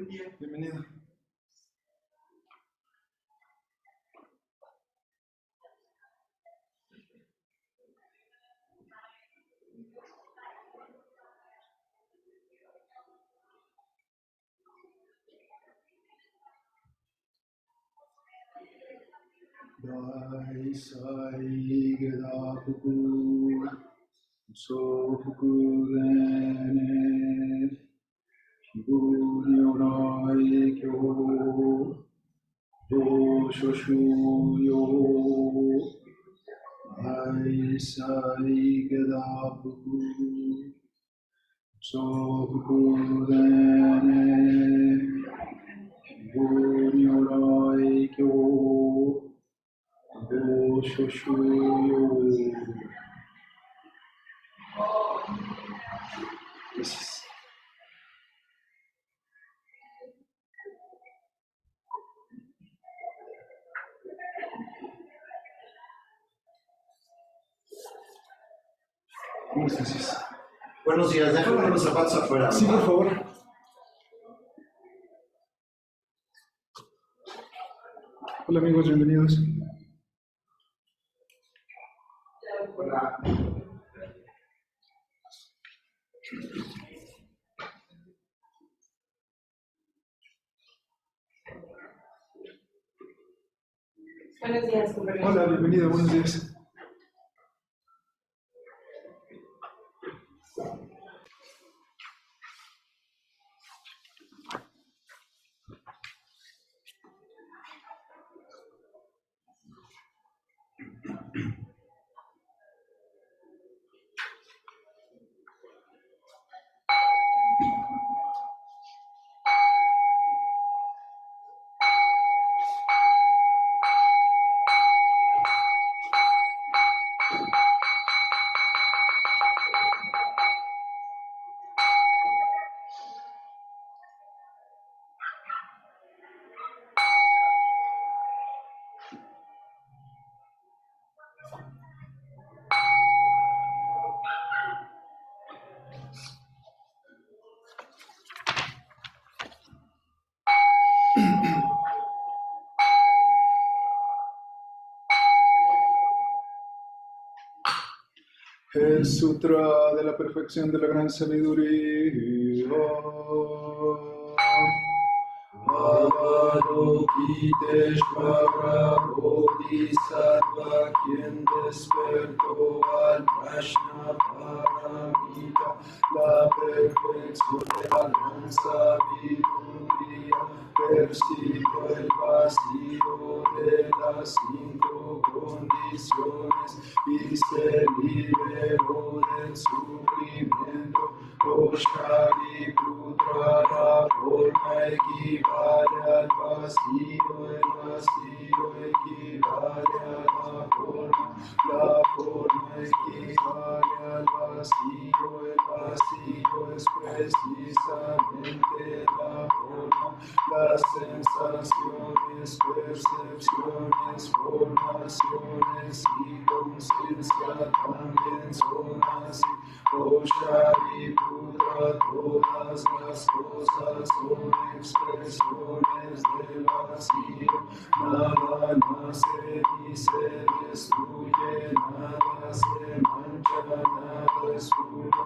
Buen día. Bienvenido. Dai sai gedakuku sofuku dene shibuni orai kyo doshoshu yo dai sai gedakuku sofuku dene shibuni orai kyo Gracias. Muchas gracias. Buenos días, déjame los zapatos afuera. Sí, por favor. Hola amigos, bienvenidos. Hola. Buenos días, compañero. Hola, bienvenido, buenos días. El Sutra de la Perfección de la Gran Sabiduría. Avalokiteshvara Bodhisattva, quien despertó al Prajna Paramita, la perfección de la gran sabiduría, percibió el vacío de las 5 condiciones y se liberó del sufrimiento. Shariputra, la forma equivale al vacío, el vacío equivale a la forma equivale al vacío, el vacío es precisamente la forma, las sensaciones, percepciones, formaciones y conciencia también son así. Shariputra, todas las cosas son expresiones del vacío, nada nace ni se destruye, nada se mancha, nada es puro,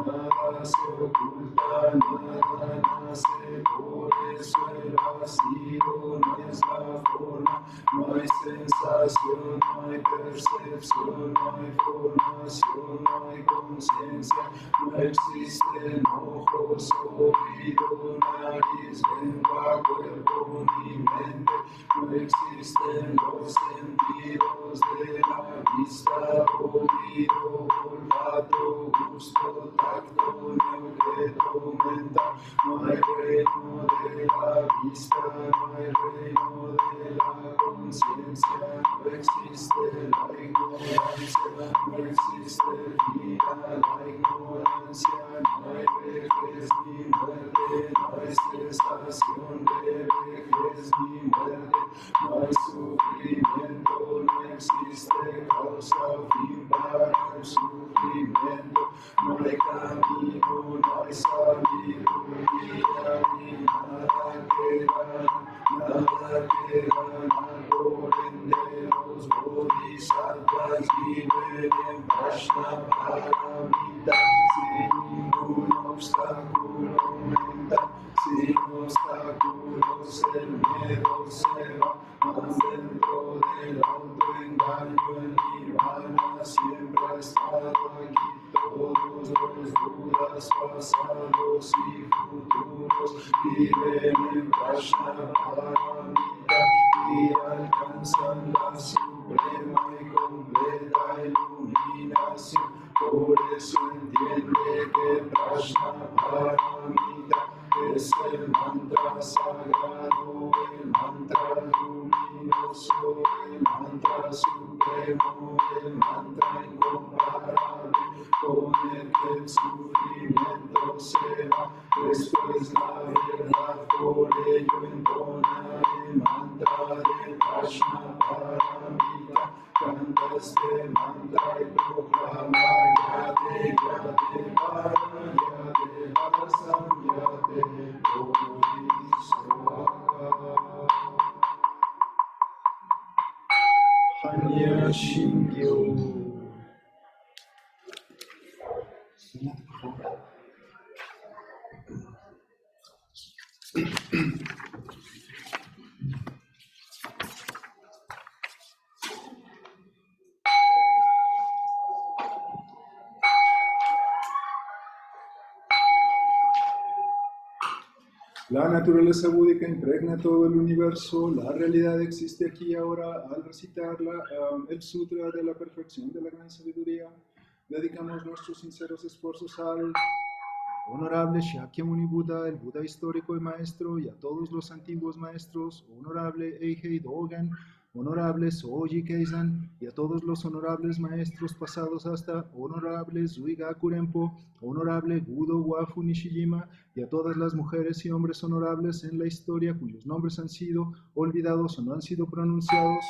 nada se oculta, nada nace, por eso el vacío no es la forma, no hay sensación, no hay percepción, no hay formación, no hay conciencia, no existen ojos, oído, nariz, lengua, cuerpo ni mente, no existen los sentidos de la vista, oído, olfato, gusto, tacto, ni objeto mental, no hay reino de la vista, no hay reino de la conciencia, no existe la ignorancia, no existe vida, la ignorancia, no hay vejez ni muerte, no hay cesación de vejez ni muerte. muerte, no hay sufrimiento, no existe causa o fin para el sufrimiento, no hay camino, no hay sabiduría, ni nada que ganar, por ende los bodhisattvas viven en Prajnaparamita, sin ningún obstáculo mental, sin obstáculos el miedo se va, más dentro del autoengaño el nirvana siempre ha estado aquí. Todos los budas pasados y futuros viven en Prajnaparamita y alcanzan la suprema y completa iluminación. Por eso entiende que Prajnaparamita es el mantra sagrado, el mantra luminoso, el mantra supremo, el mantra incomparable, con el que el sufrimiento se va. Después la verdad, por ello entona el mantra de Prajnaparamita. Canta este mantra y proclama Yate, Yate, Para, Yate, Parasam, Yate, Bodhisattva. Hanya Shingyo. La naturaleza búdica impregna todo el universo, la realidad existe aquí y ahora. Al recitar el Sutra de la Perfección de la Gran Sabiduría, dedicamos nuestros sinceros esfuerzos al honorable Shakyamuni Buda, el Buda histórico y maestro, y a todos los antiguos maestros, honorable Eihei Dogen, honorable Soji Keizan, y a todos los honorables maestros pasados hasta honorable Zuigaku Renpo, honorable Gudo Wafu Nishijima, y a todas las mujeres y hombres honorables en la historia cuyos nombres han sido olvidados o no han sido pronunciados.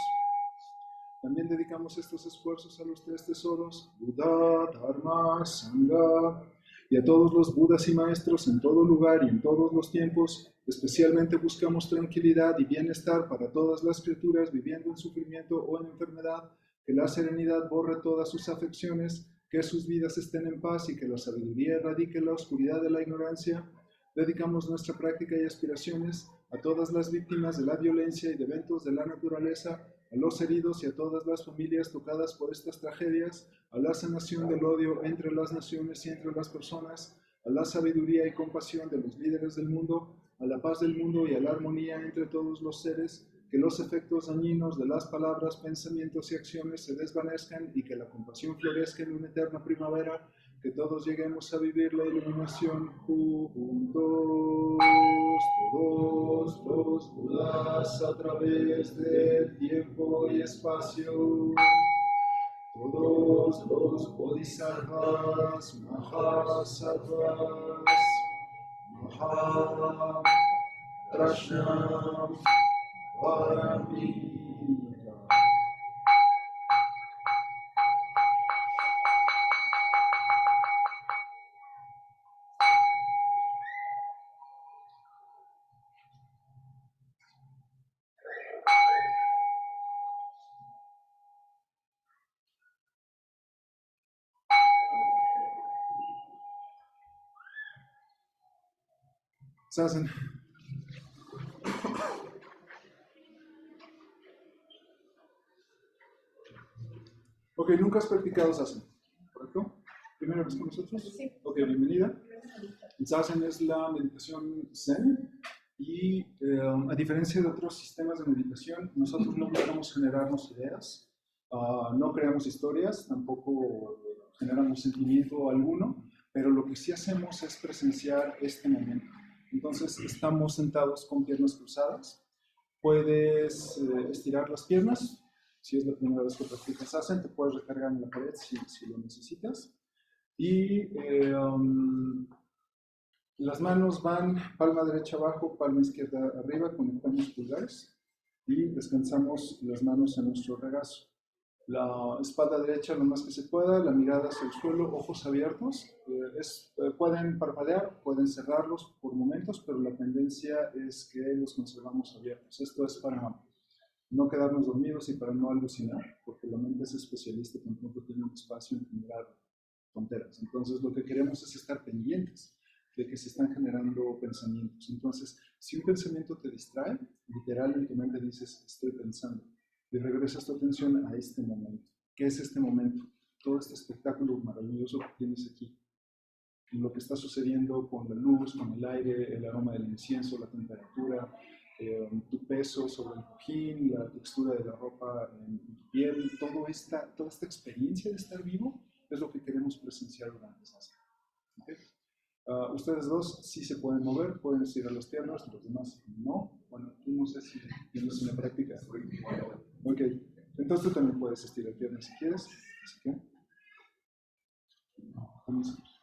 También dedicamos estos esfuerzos a los tres tesoros, Buda, Dharma, Sangha, y a todos los Budas y maestros en todo lugar y en todos los tiempos. Especialmente buscamos tranquilidad y bienestar para todas las criaturas viviendo en sufrimiento o en enfermedad, que la serenidad borre todas sus afecciones, que sus vidas estén en paz y que la sabiduría erradique la oscuridad de la ignorancia. Dedicamos nuestra práctica y aspiraciones a todas las víctimas de la violencia y de eventos de la naturaleza, a los heridos y a todas las familias tocadas por estas tragedias, a la sanación del odio entre las naciones y entre las personas, a la sabiduría y compasión de los líderes del mundo, a la paz del mundo y a la armonía entre todos los seres, que los efectos dañinos de las palabras, pensamientos y acciones se desvanezcan y que la compasión florezca en una eterna primavera, que todos lleguemos a vivir la iluminación juntos, todos los Budas a través del tiempo y espacio, todos los Bodhisattvas, Mahasattvas, Mahaprajna, Paramita. Zazen. Ok, nunca has practicado Zazen, ¿correcto? ¿Primera vez con nosotros? Sí. Ok, bienvenida. El Zazen es la meditación Zen y a diferencia de otros sistemas de meditación, nosotros no buscamos generarnos ideas, no creamos historias, tampoco generamos sentimiento alguno, pero lo que sí hacemos es presenciar este momento. Entonces estamos sentados con piernas cruzadas, puedes estirar las piernas, si es la primera vez que practicas Zazen, te puedes recargar en la pared si lo necesitas. Y las manos van palma derecha abajo, palma izquierda arriba, conectamos pulgares. y descansamos las manos en nuestro regazo. La espalda derecha lo más que se pueda, la mirada hacia el suelo, ojos abiertos. Pueden parpadear, pueden cerrarlos por momentos, pero la tendencia es que los conservamos abiertos. Esto es para no quedarnos dormidos y para no alucinar, porque la mente es especialista, tampoco tiene un espacio en generar tonteras. Entonces, lo que queremos es estar pendientes de que se están generando pensamientos. Entonces, si un pensamiento te distrae, literal en tu mente dices, estoy pensando, y regresas tu atención a este momento. ¿Qué es este momento? Todo este espectáculo maravilloso que tienes aquí. Lo que está sucediendo con la luz, con el aire, el aroma del incienso, la temperatura, tu peso sobre el cojín, la textura de la ropa en tu piel, toda esta experiencia de estar vivo es lo que queremos presenciar durante esa sesión. ¿Okay? Ustedes dos sí se pueden mover, pueden estirar las piernas, los demás no. Bueno, tú no sé si tienes una práctica. Ok, entonces tú también puedes estirar piernas si quieres. Así que, comenzamos.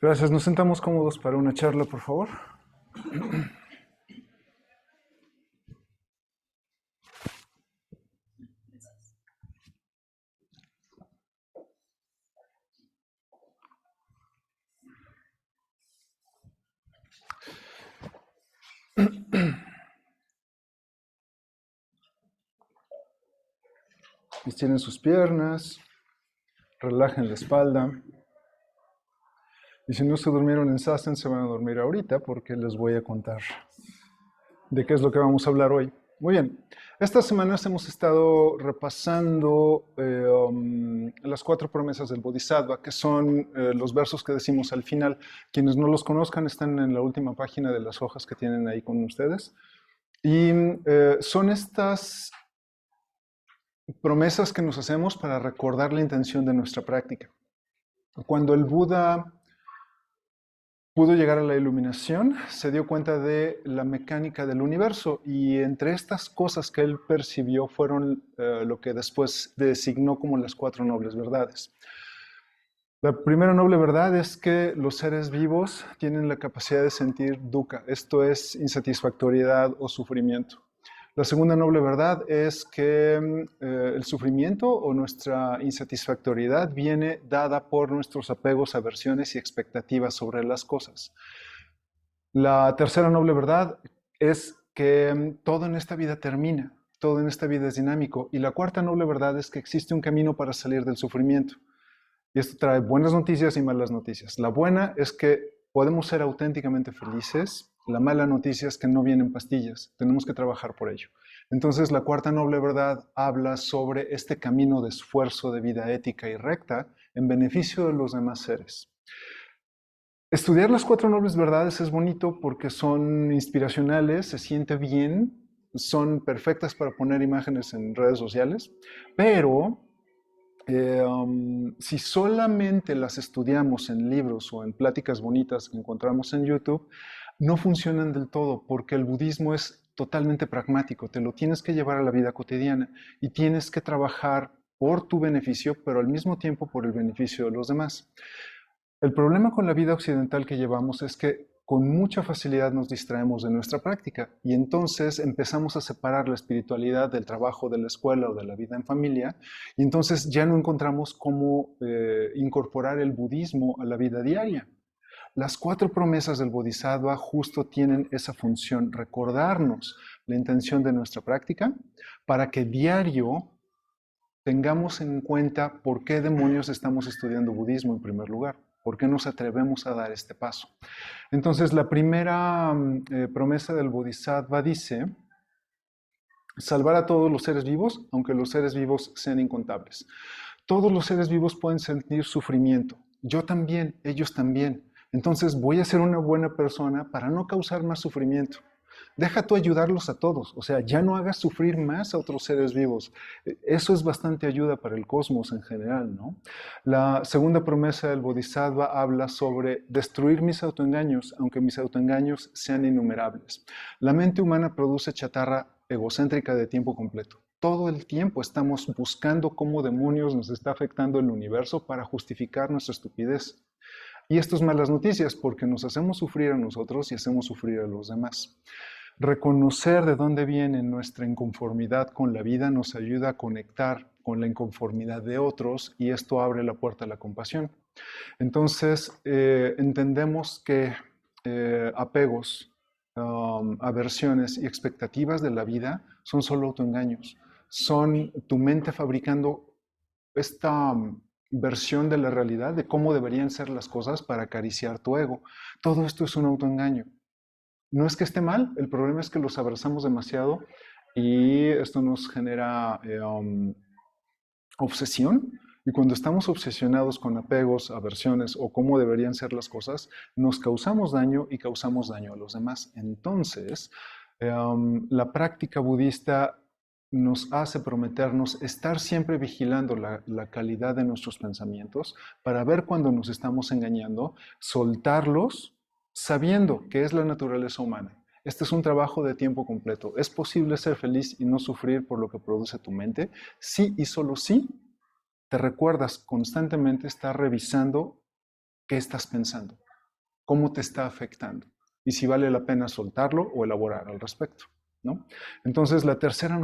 Gracias. Nos sentamos cómodos para una charla, por favor. Estiren sus piernas, relajen la espalda. Y si no se durmieron en Sassen, se van a dormir ahorita porque les voy a contar de qué es lo que vamos a hablar hoy. Muy bien, estas semanas hemos estado repasando las 4 promesas del Bodhisattva, que son los versos que decimos al final. Quienes no los conozcan están en la última página de las hojas que tienen ahí con ustedes. Y son estas promesas que nos hacemos para recordar la intención de nuestra práctica. Cuando el Buda pudo llegar a la iluminación, se dio cuenta de la mecánica del universo y entre estas cosas que él percibió fueron lo que después designó como las 4 nobles verdades. La primera noble verdad es que los seres vivos tienen la capacidad de sentir dukkha, esto es insatisfactoriedad o sufrimiento. La segunda noble verdad es que el sufrimiento o nuestra insatisfactoriedad viene dada por nuestros apegos, aversiones y expectativas sobre las cosas. La tercera noble verdad es que todo en esta vida termina, todo en esta vida es dinámico. Y la cuarta noble verdad es que existe un camino para salir del sufrimiento. Y esto trae buenas noticias y malas noticias. La buena es que podemos ser auténticamente felices. La mala noticia es que no vienen pastillas. Tenemos que trabajar por ello. Entonces, la cuarta noble verdad habla sobre este camino de esfuerzo de vida ética y recta en beneficio de los demás seres. Estudiar las 4 nobles verdades es bonito porque son inspiracionales, se siente bien, son perfectas para poner imágenes en redes sociales, pero si solamente las estudiamos en libros o en pláticas bonitas que encontramos en YouTube, no funcionan del todo porque el budismo es totalmente pragmático, te lo tienes que llevar a la vida cotidiana y tienes que trabajar por tu beneficio, pero al mismo tiempo por el beneficio de los demás. El problema con la vida occidental que llevamos es que con mucha facilidad nos distraemos de nuestra práctica y entonces empezamos a separar la espiritualidad del trabajo, de la escuela o de la vida en familia y entonces ya no encontramos cómo incorporar el budismo a la vida diaria. Las 4 promesas del Bodhisattva justo tienen esa función, recordarnos la intención de nuestra práctica para que diario tengamos en cuenta por qué demonios estamos estudiando budismo en primer lugar. ¿Por qué nos atrevemos a dar este paso? Entonces, la primera promesa del Bodhisattva dice, salvar a todos los seres vivos, aunque los seres vivos sean incontables. Todos los seres vivos pueden sentir sufrimiento. Yo también, ellos también. Entonces, voy a ser una buena persona para no causar más sufrimiento. Deja tú ayudarlos a todos, o sea, ya no hagas sufrir más a otros seres vivos. Eso es bastante ayuda para el cosmos en general, ¿no? La segunda promesa del Bodhisattva habla sobre destruir mis autoengaños, aunque mis autoengaños sean innumerables. La mente humana produce chatarra egocéntrica de tiempo completo. Todo el tiempo estamos buscando cómo demonios nos está afectando el universo para justificar nuestra estupidez. Y esto es malas noticias porque nos hacemos sufrir a nosotros y hacemos sufrir a los demás. Reconocer de dónde viene nuestra inconformidad con la vida nos ayuda a conectar con la inconformidad de otros y esto abre la puerta a la compasión. Entonces, entendemos que apegos, aversiones y expectativas de la vida son solo autoengaños. Son tu mente fabricando esta versión de la realidad, de cómo deberían ser las cosas para acariciar tu ego. Todo esto es un autoengaño. No es que esté mal, el problema es que los abrazamos demasiado y esto nos genera obsesión. Y cuando estamos obsesionados con apegos, aversiones o cómo deberían ser las cosas, nos causamos daño y causamos daño a los demás. Entonces, la práctica budista nos hace prometernos estar siempre vigilando la calidad de nuestros pensamientos para ver cuando nos estamos engañando, soltarlos, sabiendo que es la naturaleza humana. Este es un trabajo de tiempo completo. ¿Es posible ser feliz y no sufrir por lo que produce tu mente? Sí y solo sí. Te recuerdas constantemente estar revisando qué estás pensando, cómo te está afectando y si vale la pena soltarlo o elaborar al respecto, ¿no? Entonces, la tercera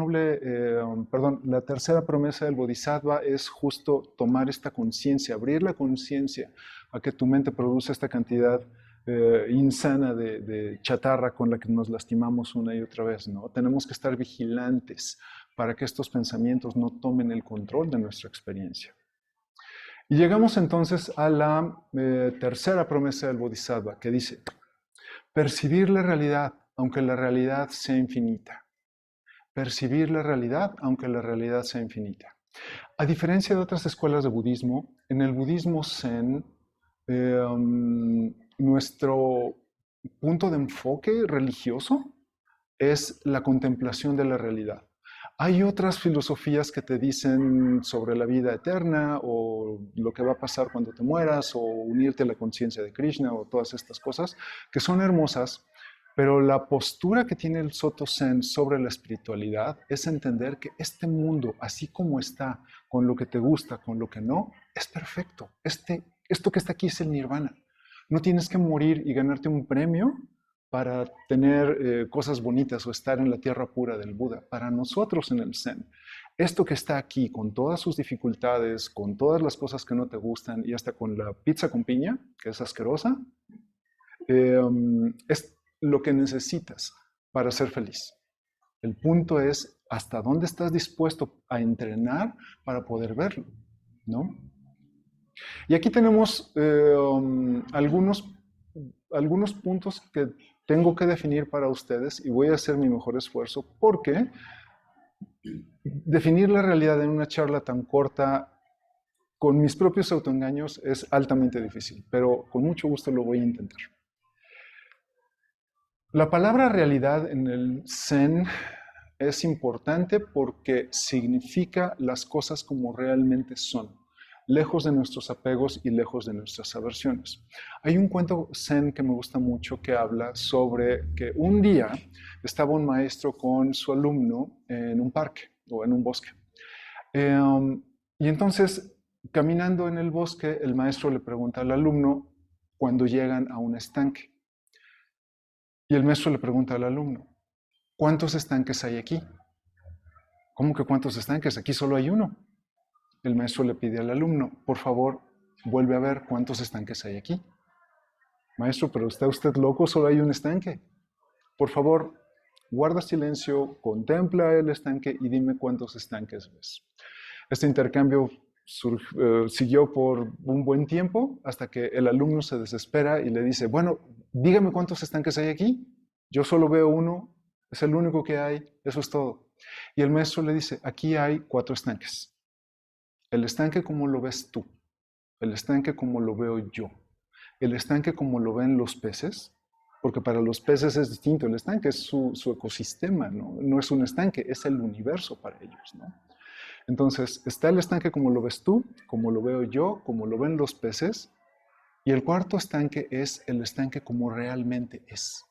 promesa del Bodhisattva es justo tomar esta conciencia, abrir la conciencia a que tu mente produce esta cantidad insana de chatarra con la que nos lastimamos una y otra vez, ¿no? Tenemos que estar vigilantes para que estos pensamientos no tomen el control de nuestra experiencia. Y llegamos entonces a la tercera promesa del Bodhisattva, que dice, percibir la realidad, aunque la realidad sea infinita. Percibir la realidad, aunque la realidad sea infinita. A diferencia de otras escuelas de budismo, en el budismo zen, nuestro punto de enfoque religioso es la contemplación de la realidad. Hay otras filosofías que te dicen sobre la vida eterna o lo que va a pasar cuando te mueras o unirte a la conciencia de Krishna o todas estas cosas que son hermosas, pero la postura que tiene el Soto Zen sobre la espiritualidad es entender que este mundo, así como está, con lo que te gusta, con lo que no, es perfecto. Esto que está aquí es el nirvana. No tienes que morir y ganarte un premio para tener cosas bonitas o estar en la tierra pura del Buda. Para nosotros en el Zen, esto que está aquí, con todas sus dificultades, con todas las cosas que no te gustan y hasta con la pizza con piña, que es asquerosa, es lo que necesitas para ser feliz. El punto es hasta dónde estás dispuesto a entrenar para poder verlo, ¿no? Y aquí tenemos algunos puntos que tengo que definir para ustedes y voy a hacer mi mejor esfuerzo porque definir la realidad en una charla tan corta con mis propios autoengaños es altamente difícil, pero con mucho gusto lo voy a intentar. La palabra realidad en el Zen es importante porque significa las cosas como realmente son, lejos de nuestros apegos y lejos de nuestras aversiones. Hay un cuento zen que me gusta mucho que habla sobre que un día estaba un maestro con su alumno en un parque o en un bosque. Y entonces, caminando en el bosque, el maestro le pregunta al alumno cuando llegan a un estanque. Y el maestro le pregunta al alumno, ¿cuántos estanques hay aquí? ¿Cómo que cuántos estanques? Aquí solo hay uno. El maestro le pide al alumno, por favor, vuelve a ver cuántos estanques hay aquí. Maestro, pero ¿está usted loco? Solo hay un estanque. Por favor, guarda silencio, contempla el estanque y dime cuántos estanques ves. Este intercambio siguió por un buen tiempo hasta que el alumno se desespera y le dice, bueno, dígame cuántos estanques hay aquí. Yo solo veo uno, es el único que hay, eso es todo. Y el maestro le dice, aquí hay 4 estanques. El estanque como lo ves tú, el estanque como lo veo yo, el estanque como lo ven los peces, porque para los peces es distinto, el estanque es su ecosistema, ¿no? No es un estanque, es el universo para ellos, ¿no? Entonces, está el estanque como lo ves tú, como lo veo yo, como lo ven los peces, y el cuarto estanque es el estanque como realmente es.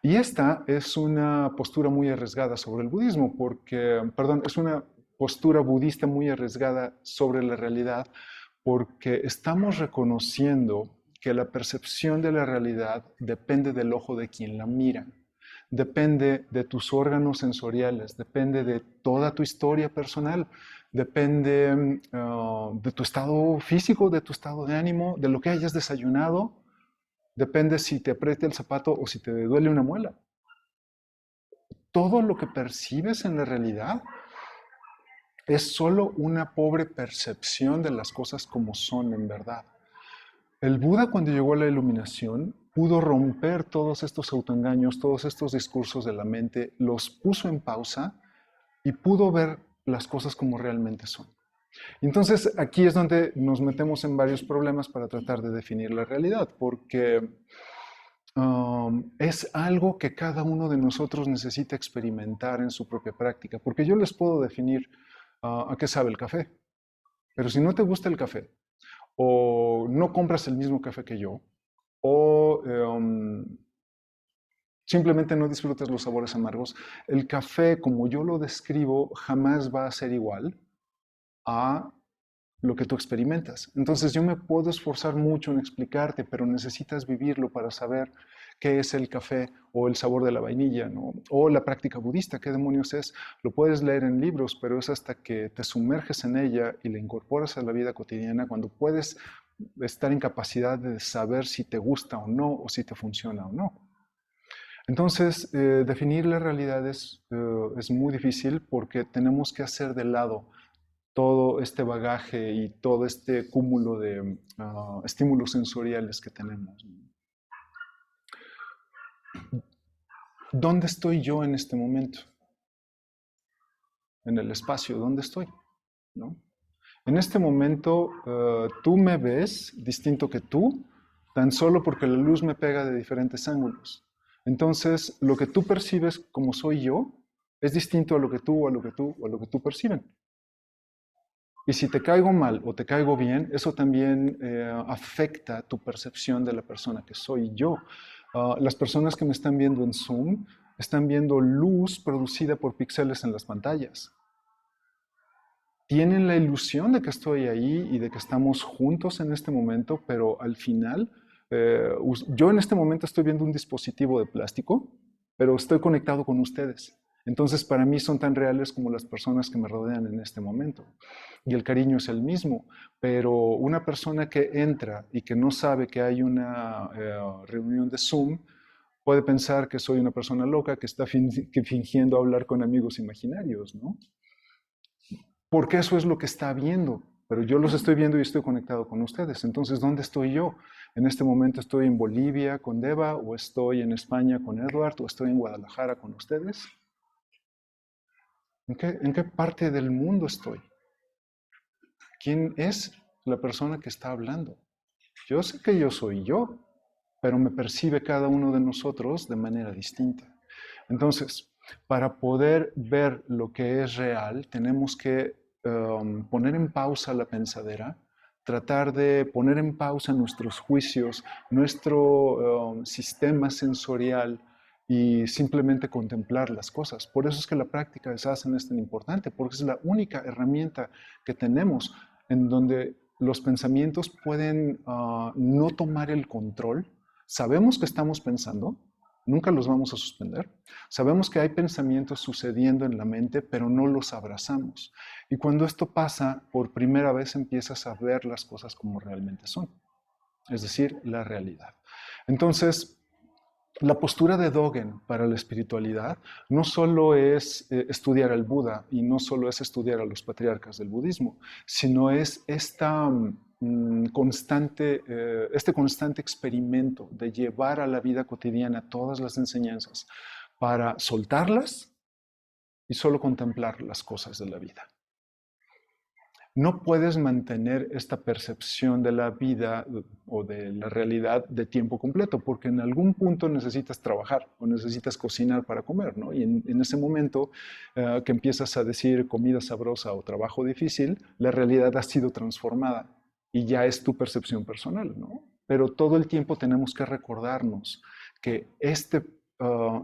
Y esta es una postura muy arriesgada sobre el budismo, es una postura budista muy arriesgada sobre la realidad, porque estamos reconociendo que la percepción de la realidad depende del ojo de quien la mira, depende de tus órganos sensoriales, depende de toda tu historia personal, depende de tu estado físico, de tu estado de ánimo, de lo que hayas desayunado, depende si te aprieta el zapato o si te duele una muela. Todo lo que percibes en la realidad es solo una pobre percepción de las cosas como son en verdad. El Buda, cuando llegó a la iluminación, pudo romper todos estos autoengaños, todos estos discursos de la mente, los puso en pausa y pudo ver las cosas como realmente son. Entonces, aquí es donde nos metemos en varios problemas para tratar de definir la realidad, porque es algo que cada uno de nosotros necesita experimentar en su propia práctica, porque yo les puedo definir a qué sabe el café, pero si no te gusta el café, o no compras el mismo café que yo, o simplemente no disfrutas los sabores amargos, el café, como yo lo describo, jamás va a ser igual a lo que tú experimentas. Entonces yo me puedo esforzar mucho en explicarte, pero necesitas vivirlo para saber qué es el café o el sabor de la vainilla, ¿no? O la práctica budista, qué demonios es. Lo puedes leer en libros, pero es hasta que te sumerges en ella y la incorporas a la vida cotidiana cuando puedes estar en capacidad de saber si te gusta o no, o si te funciona o no. Entonces, definir la realidad es muy difícil porque tenemos que hacer de lado todo este bagaje y todo este cúmulo de estímulos sensoriales que tenemos. ¿Dónde estoy yo en este momento? En el espacio, ¿dónde estoy? ¿No? En este momento, tú me ves distinto que tú, tan solo porque la luz me pega de diferentes ángulos. Entonces, lo que tú percibes como soy yo es distinto a lo que tú, o a lo que tú, o a lo que tú perciben. Y si te caigo mal o te caigo bien, eso también afecta tu percepción de la persona que soy yo. Las personas que me están viendo en Zoom están viendo luz producida por píxeles en las pantallas. Tienen la ilusión de que estoy ahí y de que estamos juntos en este momento, pero al final, yo en este momento estoy viendo un dispositivo de plástico, pero estoy conectado con ustedes. Entonces, para mí son tan reales como las personas que me rodean en este momento. Y el cariño es el mismo, pero una persona que entra y que no sabe que hay una reunión de Zoom, puede pensar que soy una persona loca que está fingiendo hablar con amigos imaginarios, ¿no? Porque eso es lo que está viendo, pero yo los estoy viendo y estoy conectado con ustedes. Entonces, ¿dónde estoy yo? En este momento estoy en Bolivia con Deva, o estoy en España con Edward, o estoy en Guadalajara con ustedes. ¿En qué parte del mundo estoy? ¿Quién es la persona que está hablando? Yo sé que yo soy yo, pero me percibe cada uno de nosotros de manera distinta. Entonces, para poder ver lo que es real, tenemos que poner en pausa la pensadera, tratar de poner en pausa nuestros juicios, nuestro sistema sensorial y simplemente contemplar las cosas. Por eso es que la práctica de sadhana es tan importante, porque es la única herramienta que tenemos en donde los pensamientos pueden no tomar el control. Sabemos que estamos pensando, nunca los vamos a suspender. Sabemos que hay pensamientos sucediendo en la mente, pero no los abrazamos. Y cuando esto pasa, por primera vez empiezas a ver las cosas como realmente son, es decir, la realidad. Entonces, la postura de Dogen para la espiritualidad no solo es estudiar al Buda y no solo es estudiar a los patriarcas del budismo, sino es este constante experimento de llevar a la vida cotidiana todas las enseñanzas para soltarlas y solo contemplar las cosas de la vida. No puedes mantener esta percepción de la vida o de la realidad de tiempo completo, porque en algún punto necesitas trabajar o necesitas cocinar para comer, ¿no? Y en ese momento que empiezas a decir comida sabrosa o trabajo difícil, la realidad ha sido transformada y ya es tu percepción personal, ¿no? Pero todo el tiempo tenemos que recordarnos que este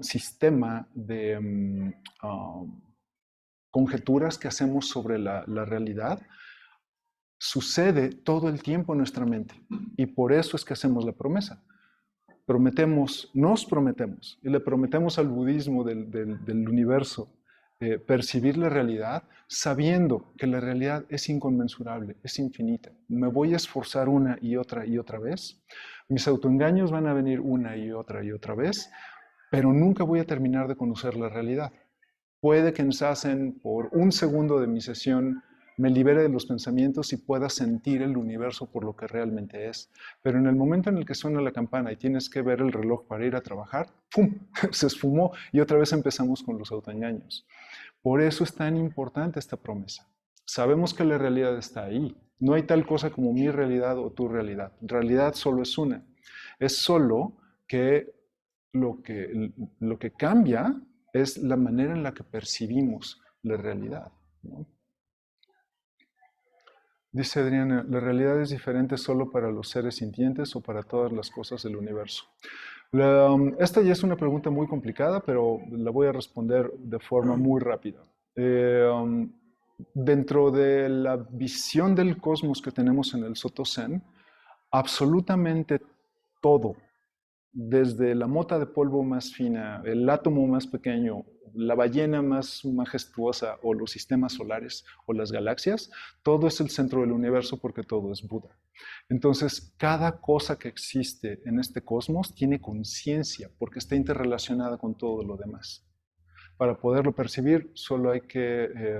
sistema de conjeturas que hacemos sobre la realidad sucede todo el tiempo en nuestra mente. Y por eso es que hacemos la promesa. Nos prometemos, y le prometemos al budismo del universo percibir la realidad sabiendo que la realidad es inconmensurable, es infinita. Me voy a esforzar una y otra vez. Mis autoengaños van a venir una y otra vez, pero nunca voy a terminar de conocer la realidad. Puede que en Sassen, por un segundo de mi sesión, me libere de los pensamientos y pueda sentir el universo por lo que realmente es. Pero en el momento en el que suena la campana y tienes que ver el reloj para ir a trabajar, ¡pum!, se esfumó y otra vez empezamos con los autoengaños. Por eso es tan importante esta promesa. Sabemos que la realidad está ahí. No hay tal cosa como mi realidad o tu realidad. Realidad solo es una. Es solo que lo que cambia es la manera en la que percibimos la realidad, ¿no? Dice Adriana, ¿la realidad es diferente solo para los seres sintientes o para todas las cosas del universo? Esta ya es una pregunta muy complicada, pero la voy a responder de forma muy rápida. Dentro de la visión del cosmos que tenemos en el Soto Zen, absolutamente todo desde la mota de polvo más fina, el átomo más pequeño, la ballena más majestuosa o los sistemas solares o las galaxias, todo es el centro del universo porque todo es Buda. Entonces, cada cosa que existe en este cosmos tiene conciencia porque está interrelacionada con todo lo demás. Para poderlo percibir, solo hay que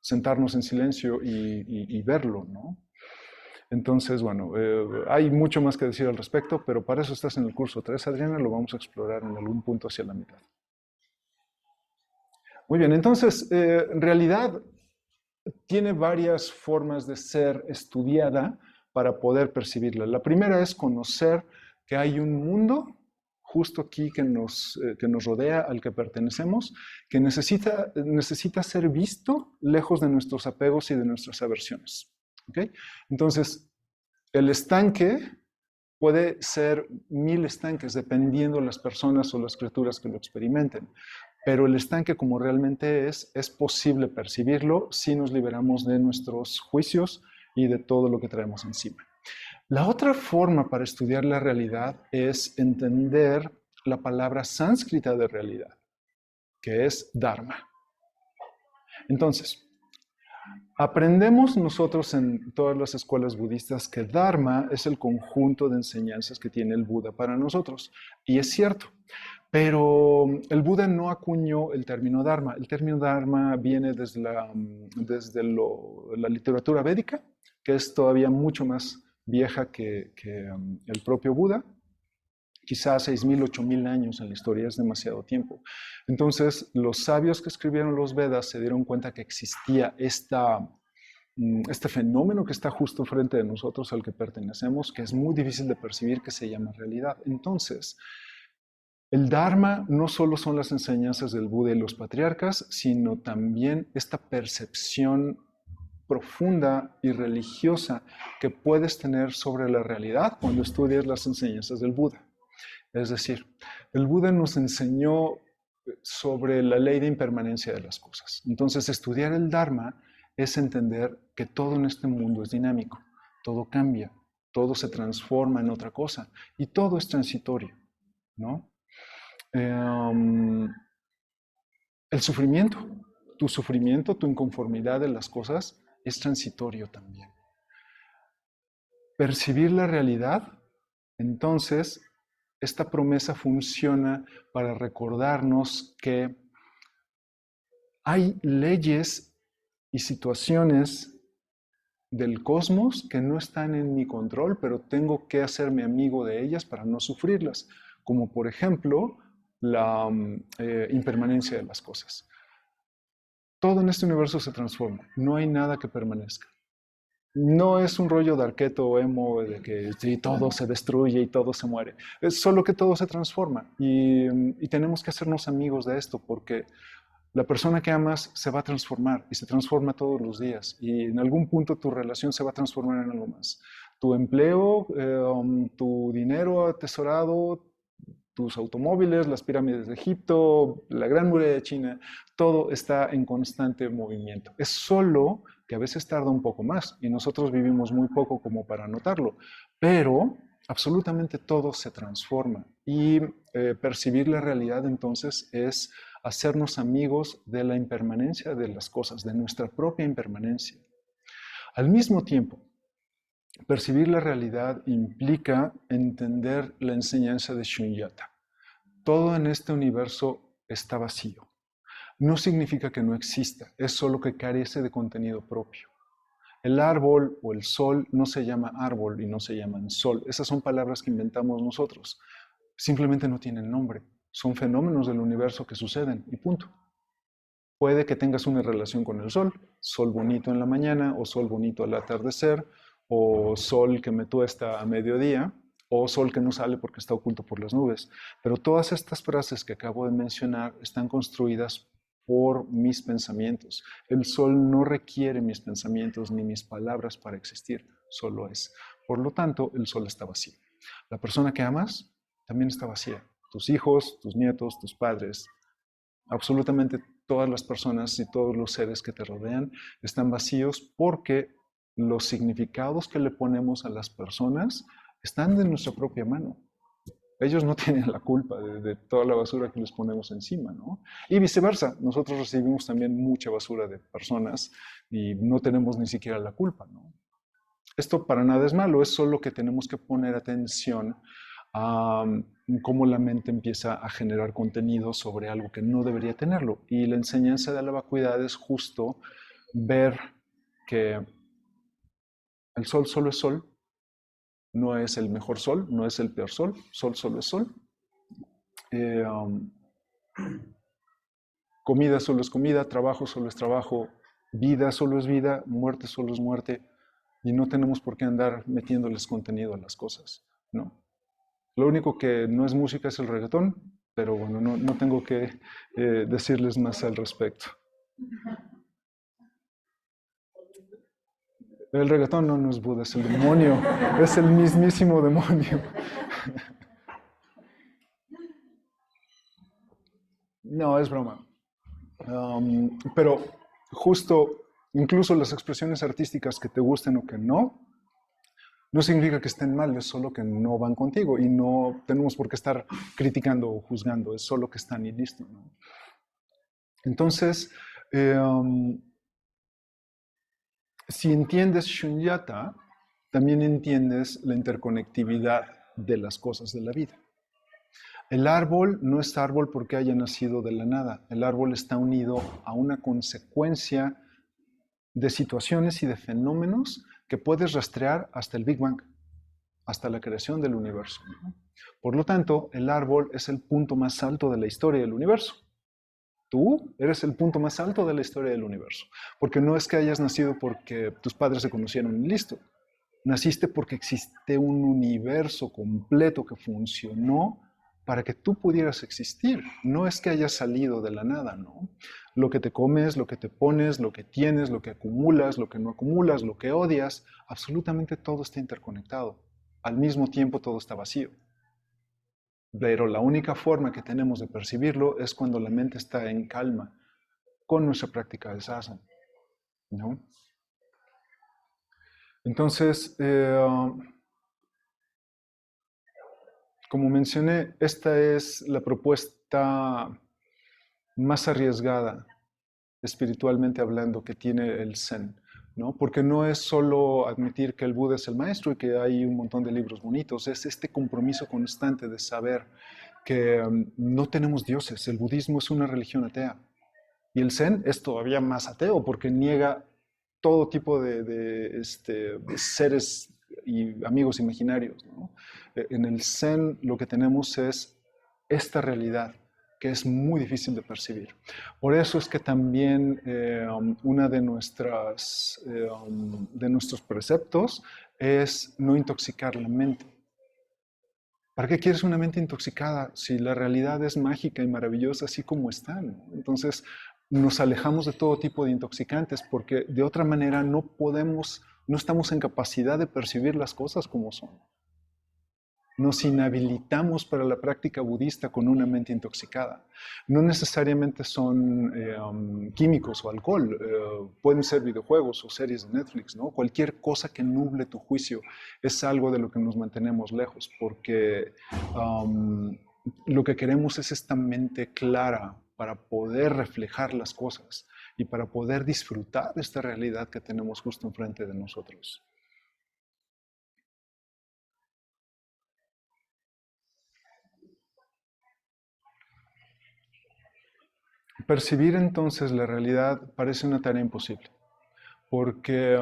sentarnos en silencio y verlo, ¿no? Entonces, bueno, hay mucho más que decir al respecto, pero para eso estás en el curso 3, Adriana, lo vamos a explorar en algún punto hacia la mitad. Muy bien, entonces, en realidad tiene varias formas de ser estudiada para poder percibirla. La primera es conocer que hay un mundo justo aquí que nos rodea, al que pertenecemos, que necesita ser visto lejos de nuestros apegos y de nuestras aversiones. ¿Okay? Entonces, el estanque puede ser 1000 estanques, dependiendo de las personas o las criaturas que lo experimenten. Pero el estanque como realmente es posible percibirlo si nos liberamos de nuestros juicios y de todo lo que traemos encima. La otra forma para estudiar la realidad es entender la palabra sánscrita de realidad, que es Dharma. Entonces, aprendemos nosotros en todas las escuelas budistas que Dharma es el conjunto de enseñanzas que tiene el Buda para nosotros. Y es cierto, pero el Buda no acuñó el término Dharma. El término Dharma viene desde la literatura védica, que es todavía mucho más vieja que el propio Buda. Quizás 6.000, 8.000 años en la historia es demasiado tiempo. Entonces, los sabios que escribieron los Vedas se dieron cuenta que existía este fenómeno que está justo frente de nosotros, al que pertenecemos, que es muy difícil de percibir, que se llama realidad. Entonces, el Dharma no solo son las enseñanzas del Buda y los patriarcas, sino también esta percepción profunda y religiosa que puedes tener sobre la realidad cuando estudias las enseñanzas del Buda. Es decir, el Buda nos enseñó sobre la ley de impermanencia de las cosas. Entonces, estudiar el Dharma es entender que todo en este mundo es dinámico, todo cambia, todo se transforma en otra cosa y todo es transitorio, ¿no? El sufrimiento, tu inconformidad de las cosas es transitorio también. Percibir la realidad, entonces, esta promesa funciona para recordarnos que hay leyes y situaciones del cosmos que no están en mi control, pero tengo que hacerme amigo de ellas para no sufrirlas, como por ejemplo la impermanencia de las cosas. Todo en este universo se transforma, no hay nada que permanezca. No es un rollo de arqueto o emo de que sí, todo se destruye y todo se muere. Es solo que todo se transforma y tenemos que hacernos amigos de esto porque la persona que amas se va a transformar y se transforma todos los días y en algún punto tu relación se va a transformar en algo más. Tu empleo, tu dinero atesorado, tus automóviles, las pirámides de Egipto, la Gran Muralla de China, todo está en constante movimiento. Es solo que a veces tarda un poco más y nosotros vivimos muy poco como para notarlo, pero absolutamente todo se transforma y percibir la realidad entonces es hacernos amigos de la impermanencia de las cosas, de nuestra propia impermanencia. Al mismo tiempo, percibir la realidad implica entender la enseñanza de Shunyata. Todo en este universo está vacío. No significa que no exista, es solo que carece de contenido propio. El árbol o el sol no se llama árbol y no se llaman sol. Esas son palabras que inventamos nosotros. Simplemente no tienen nombre. Son fenómenos del universo que suceden y punto. Puede que tengas una relación con el sol bonito en la mañana o sol bonito al atardecer, o sol que me tuesta a mediodía, o sol que no sale porque está oculto por las nubes. Pero todas estas frases que acabo de mencionar están construidas por mis pensamientos. El sol no requiere mis pensamientos ni mis palabras para existir, solo es. Por lo tanto, el sol está vacío. La persona que amas también está vacía. Tus hijos, tus nietos, tus padres, absolutamente todas las personas y todos los seres que te rodean están vacíos porque los significados que le ponemos a las personas están de nuestra propia mano. Ellos no tienen la culpa de toda la basura que les ponemos encima, ¿no? Y viceversa, nosotros recibimos también mucha basura de personas y no tenemos ni siquiera la culpa, ¿no? Esto para nada es malo, es solo que tenemos que poner atención a cómo la mente empieza a generar contenido sobre algo que no debería tenerlo. Y la enseñanza de la vacuidad es justo ver que el sol solo es sol, no es el mejor sol, no es el peor sol, sol solo es sol. Eh, um, Comida solo es comida, trabajo solo es trabajo, vida solo es vida, muerte solo es muerte, y no tenemos por qué andar metiéndoles contenido a las cosas, ¿no? Lo único que no es música es el reggaetón, pero bueno, no tengo que decirles más al respecto. El reggaetón no es Buda, es el demonio, es el mismísimo demonio. No, es broma. Pero justo, incluso las expresiones artísticas que te gusten o que no significa que estén mal, es solo que no van contigo y no tenemos por qué estar criticando o juzgando, es solo que están y listo, ¿no? Entonces, si entiendes Shunyata, también entiendes la interconectividad de las cosas de la vida. El árbol no es árbol porque haya nacido de la nada. El árbol está unido a una consecuencia de situaciones y de fenómenos que puedes rastrear hasta el Big Bang, hasta la creación del universo, ¿no? Por lo tanto, el árbol es el punto más alto de la historia del universo. Tú eres el punto más alto de la historia del universo, porque no es que hayas nacido porque tus padres se conocieron y listo. Naciste porque existe un universo completo que funcionó para que tú pudieras existir. No es que hayas salido de la nada, ¿no? Lo que te comes, lo que te pones, lo que tienes, lo que acumulas, lo que no acumulas, lo que odias, absolutamente todo está interconectado. Al mismo tiempo todo está vacío. Pero la única forma que tenemos de percibirlo es cuando la mente está en calma, con nuestra práctica de sasana, ¿no? Entonces, como mencioné, esta es la propuesta más arriesgada, espiritualmente hablando, que tiene el Zen, ¿no? Porque no es solo admitir que el Buda es el maestro y que hay un montón de libros bonitos, es este compromiso constante de saber que no tenemos dioses, el budismo es una religión atea y el Zen es todavía más ateo porque niega todo tipo de seres y amigos imaginarios, ¿no? En el Zen lo que tenemos es esta realidad que es muy difícil de percibir. Por eso es que también una de nuestros preceptos es no intoxicar la mente. ¿Para qué quieres una mente intoxicada si la realidad es mágica y maravillosa así como está, ¿no? Entonces nos alejamos de todo tipo de intoxicantes porque de otra manera no estamos en capacidad de percibir las cosas como son. Nos inhabilitamos para la práctica budista con una mente intoxicada. No necesariamente son químicos o alcohol, pueden ser videojuegos o series de Netflix, ¿no? Cualquier cosa que nuble tu juicio es algo de lo que nos mantenemos lejos, porque lo que queremos es esta mente clara para poder reflejar las cosas y para poder disfrutar de esta realidad que tenemos justo enfrente de nosotros. Percibir entonces la realidad parece una tarea imposible, porque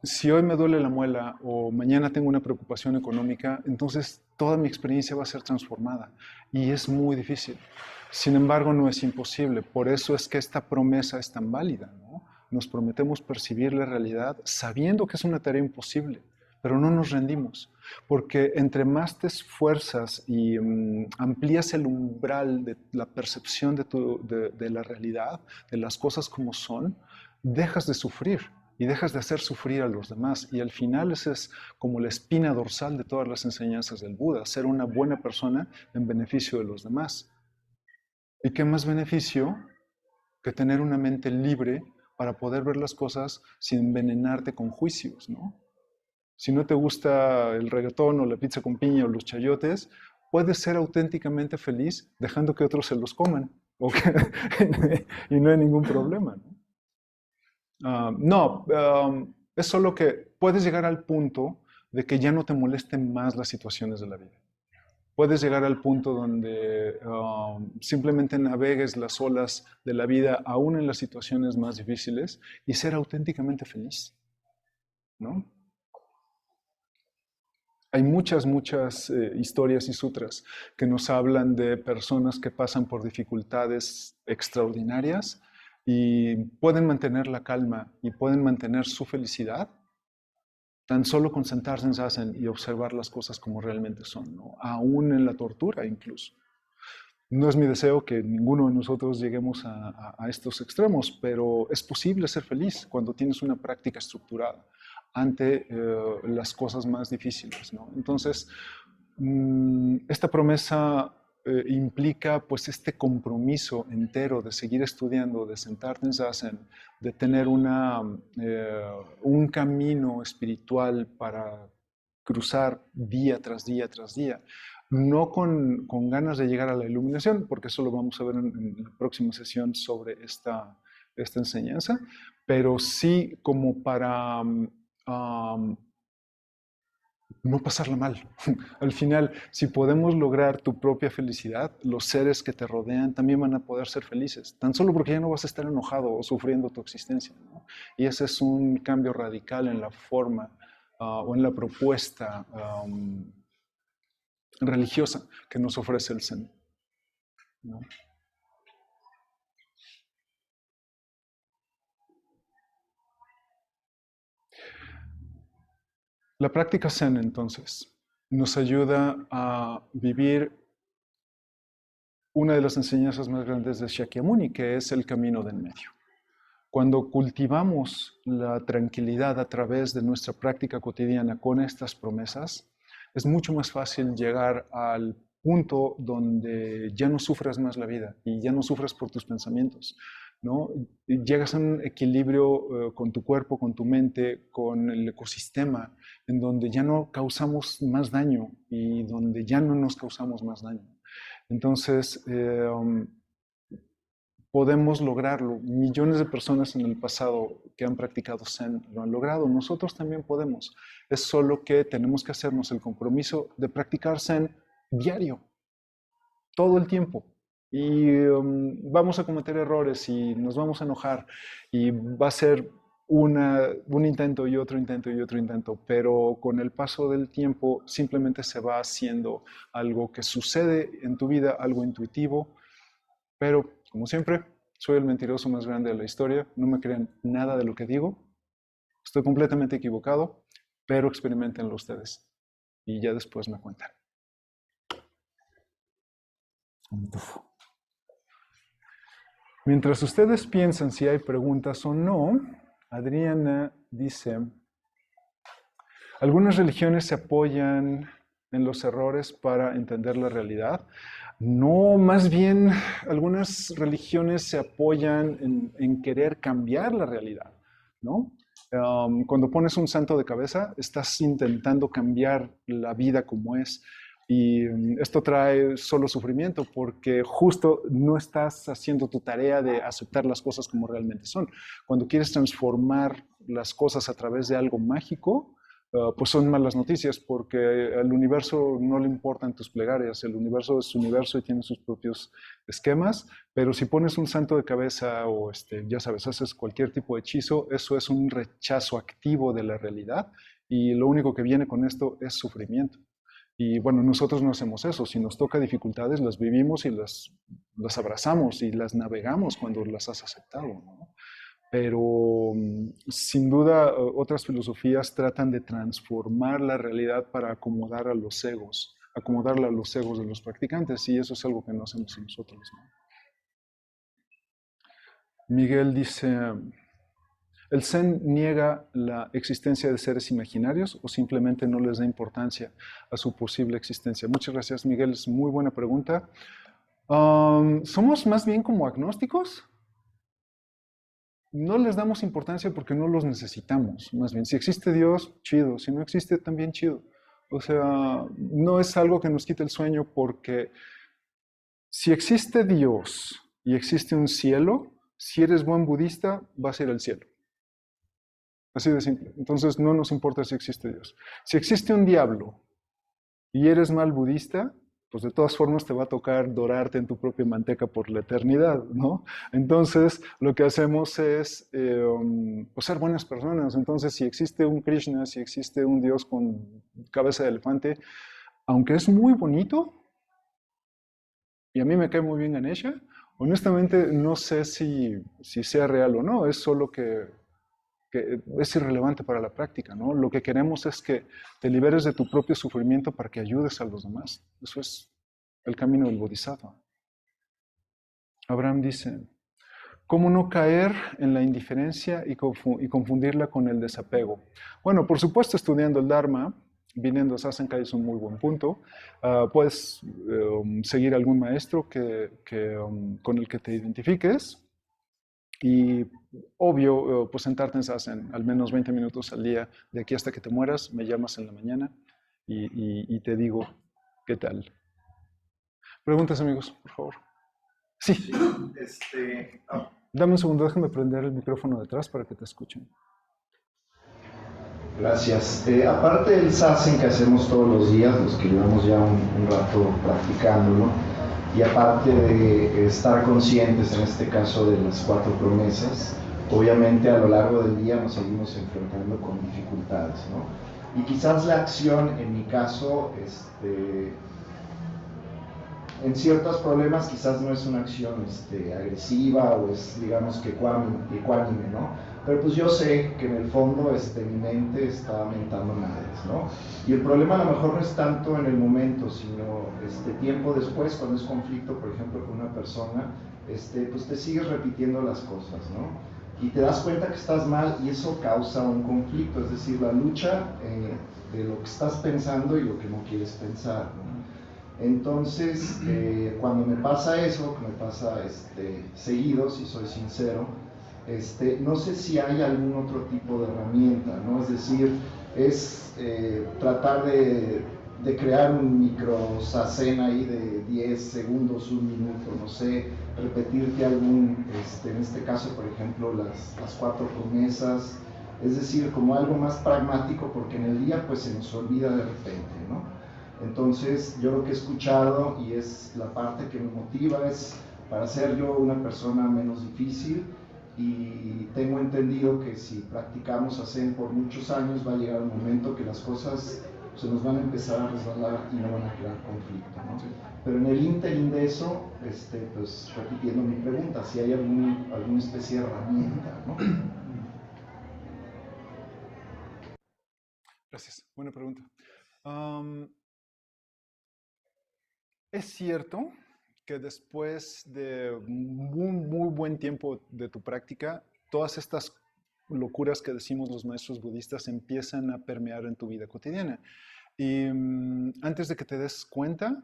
si hoy me duele la muela o mañana tengo una preocupación económica, entonces toda mi experiencia va a ser transformada y es muy difícil. Sin embargo, no es imposible, por eso es que esta promesa es tan válida, ¿no? Nos prometemos percibir la realidad sabiendo que es una tarea imposible, pero no nos rendimos, porque entre más te esfuerzas y amplías el umbral de la percepción de la realidad, de las cosas como son, dejas de sufrir y dejas de hacer sufrir a los demás. Y al final esa es como la espina dorsal de todas las enseñanzas del Buda, ser una buena persona en beneficio de los demás. ¿Y qué más beneficio que tener una mente libre para poder ver las cosas sin envenenarte con juicios, ¿no? si no te gusta el reggaetón o la pizza con piña o los chayotes, puedes ser auténticamente feliz dejando que otros se los coman. Y no hay ningún problema, ¿no? Es solo que puedes llegar al punto de que ya no te molesten más las situaciones de la vida. Puedes llegar al punto donde simplemente navegues las olas de la vida, aún en las situaciones más difíciles, y ser auténticamente feliz, ¿no? Hay muchas historias y sutras que nos hablan de personas que pasan por dificultades extraordinarias y pueden mantener la calma y pueden mantener su felicidad tan solo con sentarse en zazen y observar las cosas como realmente son, ¿no? Aún en la tortura incluso. No es mi deseo que ninguno de nosotros lleguemos a estos extremos, pero es posible ser feliz cuando tienes una práctica estructurada ante las cosas más difíciles, ¿no? Entonces, esta promesa implica pues este compromiso entero de seguir estudiando, de sentarte en zazen, de tener un camino espiritual para cruzar día tras día tras día. No con ganas de llegar a la iluminación, porque eso lo vamos a ver en la próxima sesión sobre esta enseñanza, pero sí como para no pasarla mal. Al final, si podemos lograr tu propia felicidad, los seres que te rodean también van a poder ser felices, tan solo porque ya no vas a estar enojado o sufriendo tu existencia, ¿no? Y ese es un cambio radical en la forma o en la propuesta religiosa que nos ofrece el Zen, ¿no? La práctica Zen, entonces, nos ayuda a vivir una de las enseñanzas más grandes de Shakyamuni, que es el camino del medio. Cuando cultivamos la tranquilidad a través de nuestra práctica cotidiana con estas promesas, es mucho más fácil llegar al punto donde ya no sufres más la vida y ya no sufres por tus pensamientos, ¿no? Llegas a un equilibrio con tu cuerpo, con tu mente, con el ecosistema, en donde ya no causamos más daño y donde ya no nos causamos más daño. Entonces, podemos lograrlo. Millones de personas en el pasado que han practicado Zen lo han logrado. Nosotros también podemos. Es solo que tenemos que hacernos el compromiso de practicar Zen diario, todo el tiempo. Y vamos a cometer errores y nos vamos a enojar y va a ser un intento y otro intento y otro intento, pero con el paso del tiempo simplemente se va haciendo algo que sucede en tu vida, algo intuitivo, pero como siempre, soy el mentiroso más grande de la historia, no me crean nada de lo que digo, estoy completamente equivocado, pero experimentenlo ustedes y ya después me cuentan. Mientras ustedes piensan si hay preguntas o no, Adriana dice, algunas religiones se apoyan en los errores para entender la realidad. No, más bien algunas religiones se apoyan en querer cambiar la realidad, ¿no? Cuando pones un santo de cabeza, estás intentando cambiar la vida como es. Y esto trae solo sufrimiento porque justo no estás haciendo tu tarea de aceptar las cosas como realmente son. Cuando quieres transformar las cosas a través de algo mágico, pues son malas noticias porque al universo no le importan tus plegarias, el universo es su universo y tiene sus propios esquemas, pero si pones un santo de cabeza o ya sabes, haces cualquier tipo de hechizo, eso es un rechazo activo de la realidad y lo único que viene con esto es sufrimiento. Y bueno, nosotros no hacemos eso, si nos toca dificultades las vivimos y las abrazamos y las navegamos cuando las has aceptado, ¿no? Pero sin duda otras filosofías tratan de transformar la realidad para acomodarla a los egos de los practicantes y eso es algo que no hacemos nosotros, ¿no? Miguel dice, ¿el Zen niega la existencia de seres imaginarios o simplemente no les da importancia a su posible existencia? Muchas gracias, Miguel, es muy buena pregunta. ¿Somos más bien como agnósticos? no les damos importancia porque no los necesitamos. Más bien, si existe Dios, chido. Si no existe, también chido. O sea, no es algo que nos quite el sueño porque si existe Dios y existe un cielo, si eres buen budista, vas a ir al cielo. Así de simple. Entonces no nos importa si existe Dios. Si existe un diablo y eres mal budista, pues de todas formas te va a tocar dorarte en tu propia manteca por la eternidad, ¿no? Entonces lo que hacemos es pues ser buenas personas. Entonces si existe un Krishna, si existe un Dios con cabeza de elefante, aunque es muy bonito, y a mí me cae muy bien Ganesha, honestamente no sé si sea real o no, es solo que es irrelevante para la práctica, ¿no? Lo que queremos es que te liberes de tu propio sufrimiento para que ayudes a los demás. Eso es el camino del Bodhisattva. Abraham dice, ¿cómo no caer en la indiferencia y confundirla con el desapego? Bueno, por supuesto, estudiando el Dharma, viniendo a Sazenkai es un muy buen punto. Puedes seguir algún maestro con el que te identifiques. Y obvio, pues sentarte en Sazen al menos 20 minutos al día, de aquí hasta que te mueras, me llamas en la mañana y te digo qué tal. Preguntas, amigos, por favor. Sí. Sí, Dame un segundo, déjame prender el micrófono de atrás para que te escuchen. Gracias. Aparte del sasen que hacemos todos los días, los que llevamos ya un rato practicándolo, y aparte de estar conscientes en este caso de las 4 promesas, obviamente a lo largo del día nos seguimos enfrentando con dificultades, ¿no? Y quizás la acción, en mi caso, en ciertos problemas quizás no es una acción agresiva o es, digamos, que ecuánime, ¿no? Pero pues yo sé que en el fondo mi mente está mentando madres, ¿no? Y el problema a lo mejor no es tanto en el momento, sino tiempo después, cuando es conflicto, por ejemplo, con una persona, pues te sigues repitiendo las cosas, ¿no? Y te das cuenta que estás mal y eso causa un conflicto, es decir, la lucha de lo que estás pensando y lo que no quieres pensar, ¿no? Entonces, cuando me pasa eso, que me pasa seguido, si soy sincero, no sé si hay algún otro tipo de herramienta, ¿no? Es decir, es tratar de crear un micro sasen ahí de 10 segundos, 1 minuto, no sé, repetirte algún, en este caso, por ejemplo, las 4 promesas, es decir, como algo más pragmático, porque en el día pues se nos olvida de repente, ¿no? Entonces, yo lo que he escuchado y es la parte que me motiva es para ser yo una persona menos difícil, y tengo entendido que si practicamos Zazen por muchos años va a llegar un momento que las cosas se nos van a empezar a resbalar y no van a crear conflicto, ¿no? Pero en el ínterin de eso, pues repitiendo mi pregunta, si hay alguna especie de herramienta, ¿no? Gracias, buena pregunta. Es cierto que después de un muy buen tiempo de tu práctica, todas estas locuras que decimos los maestros budistas empiezan a permear en tu vida cotidiana. Y antes de que te des cuenta,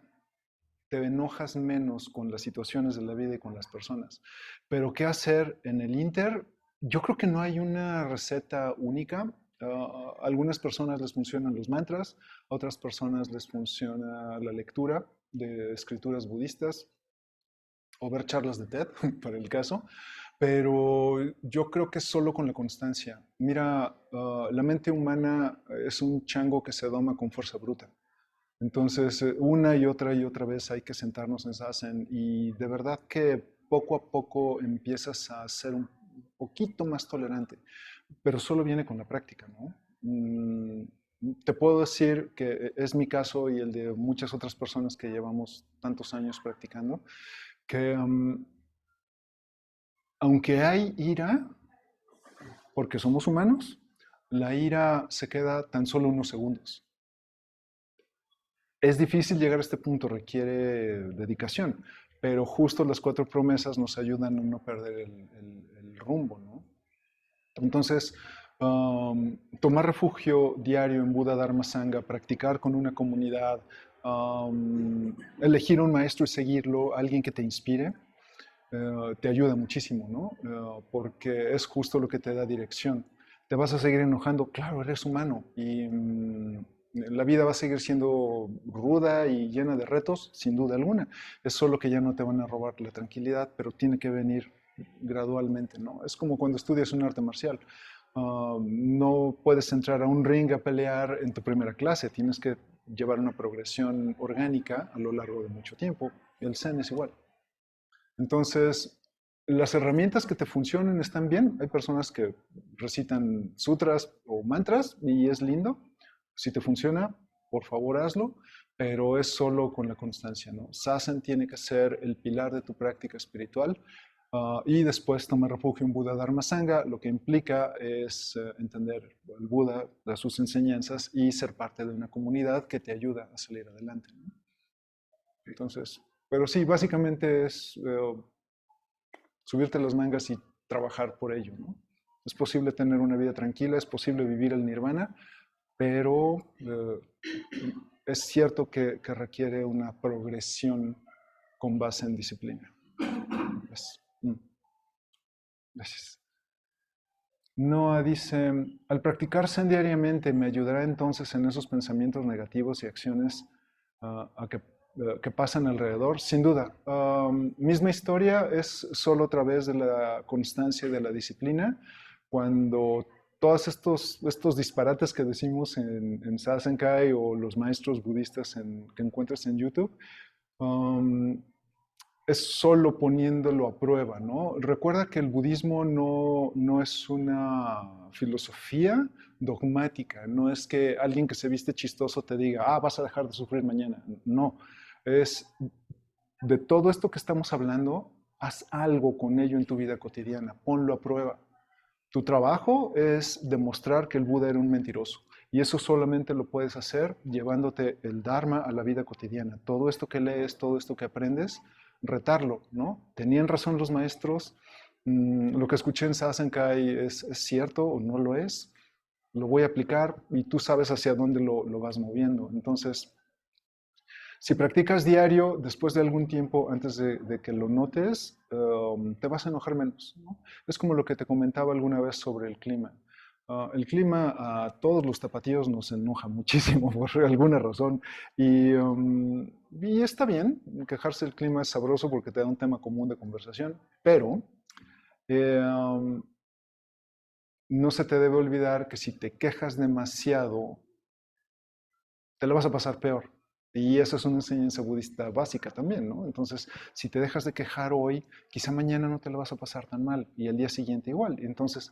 te enojas menos con las situaciones de la vida y con las personas. Pero ¿qué hacer en el Inter? Yo creo que no hay una receta única. A algunas personas les funcionan los mantras, a otras personas les funciona la lectura de escrituras budistas o ver charlas de TED, para el caso, pero yo creo que es solo con la constancia. Mira, la mente humana es un chango que se doma con fuerza bruta. Entonces, una y otra vez hay que sentarnos en Zazen y de verdad que poco a poco empiezas a ser un poquito más tolerante, pero solo viene con la práctica, ¿no? Te puedo decir que es mi caso y el de muchas otras personas que llevamos tantos años practicando, que aunque hay ira, porque somos humanos, la ira se queda tan solo unos segundos. Es difícil llegar a este punto, requiere dedicación, pero justo las 4 promesas nos ayudan a no perder el rumbo, ¿no? Entonces, tomar refugio diario en Buda Dharma Sangha, practicar con una comunidad, elegir un maestro y seguirlo, alguien que te inspire, te ayuda muchísimo, ¿no? Porque es justo lo que te da dirección. ¿Te vas a seguir enojando? Claro, eres humano y la vida va a seguir siendo ruda y llena de retos, sin duda alguna. Es solo que ya no te van a robar la tranquilidad, pero tiene que venir gradualmente, ¿no? Es como cuando estudias un arte marcial. No puedes entrar a un ring a pelear en tu primera clase, tienes que llevar una progresión orgánica a lo largo de mucho tiempo. El Zen es igual. Entonces, las herramientas que te funcionen están bien. Hay personas que recitan sutras o mantras y es lindo. Si te funciona, por favor hazlo, pero es solo con la constancia, ¿no? Sasen tiene que ser el pilar de tu práctica espiritual. Y después tomar refugio en Buda Dharma Sangha, lo que implica es entender el Buda, sus enseñanzas y ser parte de una comunidad que te ayuda a salir adelante, ¿no? Entonces, pero sí, básicamente es subirte las mangas y trabajar por ello, ¿no? Es posible tener una vida tranquila, es posible vivir el nirvana, pero es cierto que requiere una progresión con base en disciplina. Gracias. Noah dice, al practicar Zen diariamente, ¿me ayudará entonces en esos pensamientos negativos y acciones que pasan alrededor? Sin duda. Misma historia, es solo a través de la constancia y de la disciplina. Cuando todos estos disparates que decimos en Sasenkai o los maestros budistas que encuentras en YouTube, es solo poniéndolo a prueba, ¿no? Recuerda que el budismo no es una filosofía dogmática, no es que alguien que se viste chistoso te diga, vas a dejar de sufrir mañana. No, es de todo esto que estamos hablando, haz algo con ello en tu vida cotidiana, ponlo a prueba. Tu trabajo es demostrar que el Buda era un mentiroso. Y eso solamente lo puedes hacer llevándote el Dharma a la vida cotidiana. Todo esto que lees, todo esto que aprendes, retarlo, ¿no? ¿Tenían razón los maestros? Lo que escuché en Sasenkai es cierto o no lo es. Lo voy a aplicar y tú sabes hacia dónde lo vas moviendo. Entonces, si practicas diario, después de algún tiempo, antes de que lo notes, te vas a enojar menos, ¿no? Es como lo que te comentaba alguna vez sobre el clima. El clima a todos los tapatíos nos enoja muchísimo por alguna razón y está bien, quejarse del clima es sabroso porque te da un tema común de conversación, pero no se te debe olvidar que si te quejas demasiado, te lo vas a pasar peor. Y eso es una enseñanza budista básica también, ¿no? Entonces, si te dejas de quejar hoy, quizá mañana no te lo vas a pasar tan mal y el día siguiente igual. Y entonces,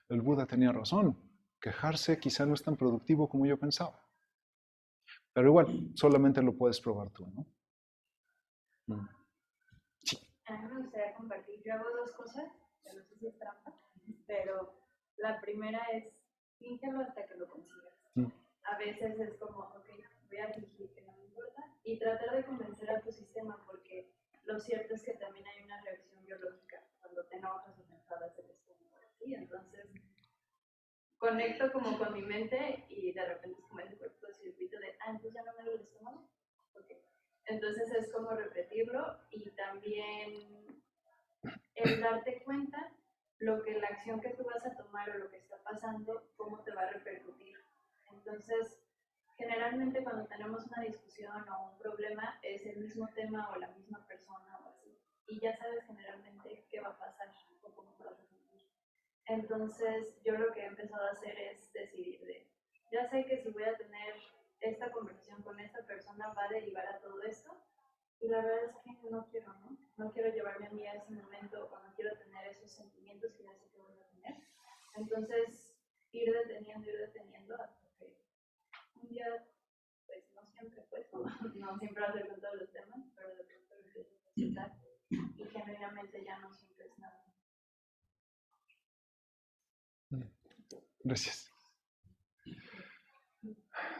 el Buda tenía razón. Quejarse quizá no es tan productivo como yo pensaba. Pero igual, solamente lo puedes probar tú, ¿no? Sí. A mí me gustaría compartir. Yo hago dos cosas, que no sé si es trampa, pero la primera es fíjalo hasta que lo consigas. A veces es como, ok, voy a fingir que no me importa y tratar de convencer a tu sistema, porque lo cierto es que también hay una reacción biológica cuando te enojas o te enfadas del estómago, ¿sí? Entonces, conecto como con mi mente y de repente es como ese cortocircuito de, entonces ya no me duele el estómago. Okay. Entonces es como repetirlo y también el darte cuenta la acción que tú vas a tomar o lo que está pasando, cómo te va a repercutir. Entonces, generalmente cuando tenemos una discusión o un problema es el mismo tema o la misma persona o así. Y ya sabes generalmente qué va a pasar o cómo te vas a sentir. Entonces, yo lo que he empezado a hacer es decidir ya sé que si voy a tener esta conversación con esta persona va a derivar a todo esto. Y la verdad es que no quiero, ¿no? No quiero llevarme a mí a ese momento o no quiero tener esos sentimientos que ya sé que voy a tener. Entonces, ir deteniendo hasta que un día, pues no siempre, pues, no siempre va a ser con todos los temas, pero de pronto lo empiezo a aceptar y genuinamente ya no siempre es nada. Gracias.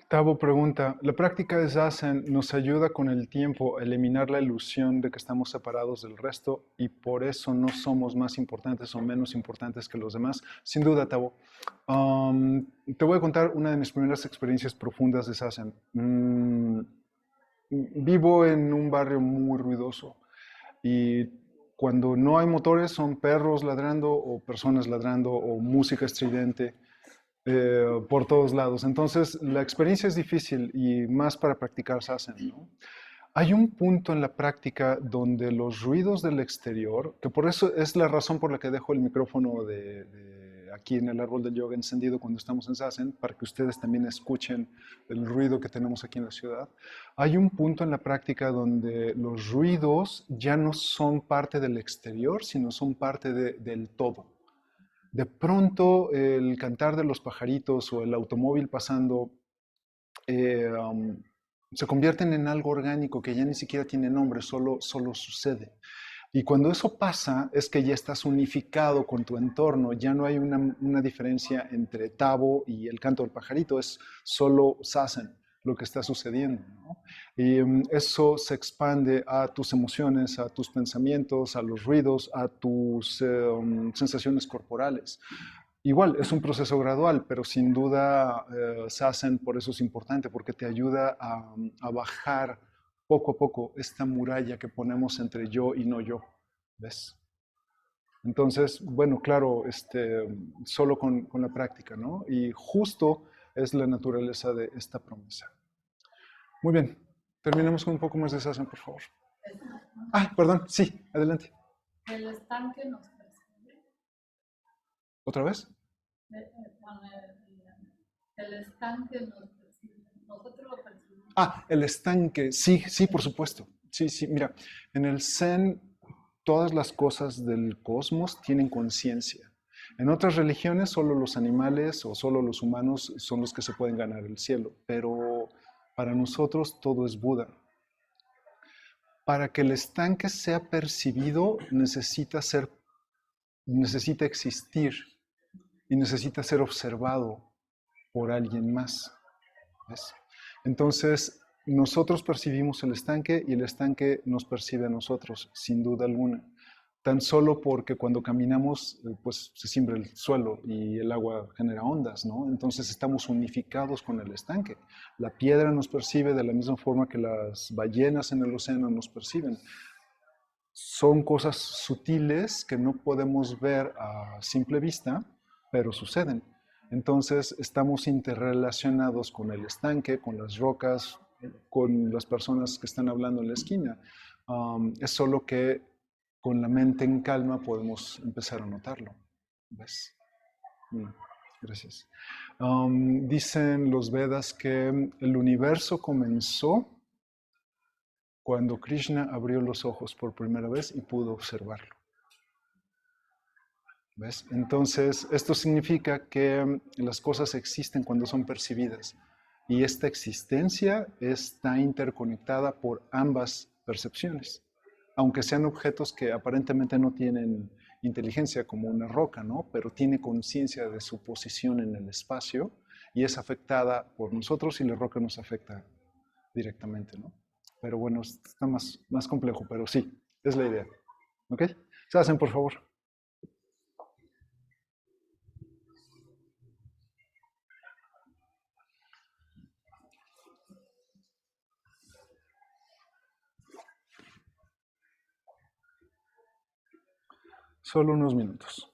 Tavo pregunta, ¿la práctica de Zazen nos ayuda con el tiempo a eliminar la ilusión de que estamos separados del resto y por eso no somos más importantes o menos importantes que los demás? Sin duda, Tavo. Te voy a contar una de mis primeras experiencias profundas de Zazen. Vivo en un barrio muy ruidoso y Cuando no hay motores son perros ladrando o personas ladrando o música estridente por todos lados. Entonces la experiencia es difícil y más para practicar Sassen, ¿no? Hay un punto en la práctica donde los ruidos del exterior, que por eso es la razón por la que dejo el micrófono aquí en el árbol del yoga encendido cuando estamos en Sassen, para que ustedes también escuchen el ruido que tenemos aquí en la ciudad. Hay un punto en la práctica donde los ruidos ya no son parte del exterior, sino son parte del todo. De pronto el cantar de los pajaritos o el automóvil pasando eh, um, se convierten en algo orgánico que ya ni siquiera tiene nombre, solo sucede. Y cuando eso pasa es que ya estás unificado con tu entorno, ya no hay una diferencia entre Tabo y el canto del pajarito, es solo Sassen lo que está sucediendo, ¿no? Y eso se expande a tus emociones, a tus pensamientos, a los ruidos, a tus sensaciones corporales. Igual, es un proceso gradual, pero sin duda Sassen por eso es importante, porque te ayuda a bajar poco a poco esta muralla que ponemos entre yo y no yo, ¿ves? Entonces, bueno, claro, solo con la práctica, ¿no? Y justo es la naturaleza de esta promesa. Muy bien, terminemos con un poco más de Sassen, por favor. Ah, perdón, sí, adelante. El estanque nos percibe. ¿Otra vez? El estanque nos percibe. Nosotros lo percibimos. Ah, el estanque, sí, sí, por supuesto. Sí, sí, mira, en el Zen todas las cosas del cosmos tienen conciencia. En otras religiones solo los animales o solo los humanos son los que se pueden ganar el cielo, pero para nosotros todo es Buda. Para que el estanque sea percibido necesita existir y necesita ser observado por alguien más. ¿Ves? Entonces, nosotros percibimos el estanque y el estanque nos percibe a nosotros, sin duda alguna. Tan solo porque cuando caminamos, pues se siembra el suelo y el agua genera ondas, ¿no? Entonces estamos unificados con el estanque. La piedra nos percibe de la misma forma que las ballenas en el océano nos perciben. Son cosas sutiles que no podemos ver a simple vista, pero suceden. Entonces estamos interrelacionados con el estanque, con las rocas, con las personas que están hablando en la esquina. Es solo que con la mente en calma podemos empezar a notarlo. ¿Ves? Gracias. Dicen los Vedas que el universo comenzó cuando Krishna abrió los ojos por primera vez y pudo observarlo. ¿Ves? Entonces, esto significa que las cosas existen cuando son percibidas. Y esta existencia está interconectada por ambas percepciones. Aunque sean objetos que aparentemente no tienen inteligencia, como una roca, ¿no? Pero tiene conciencia de su posición en el espacio y es afectada por nosotros y la roca nos afecta directamente, ¿no? Pero bueno, está más complejo, pero sí, es la idea. ¿Ok? Se hacen, por favor. Solo unos minutos.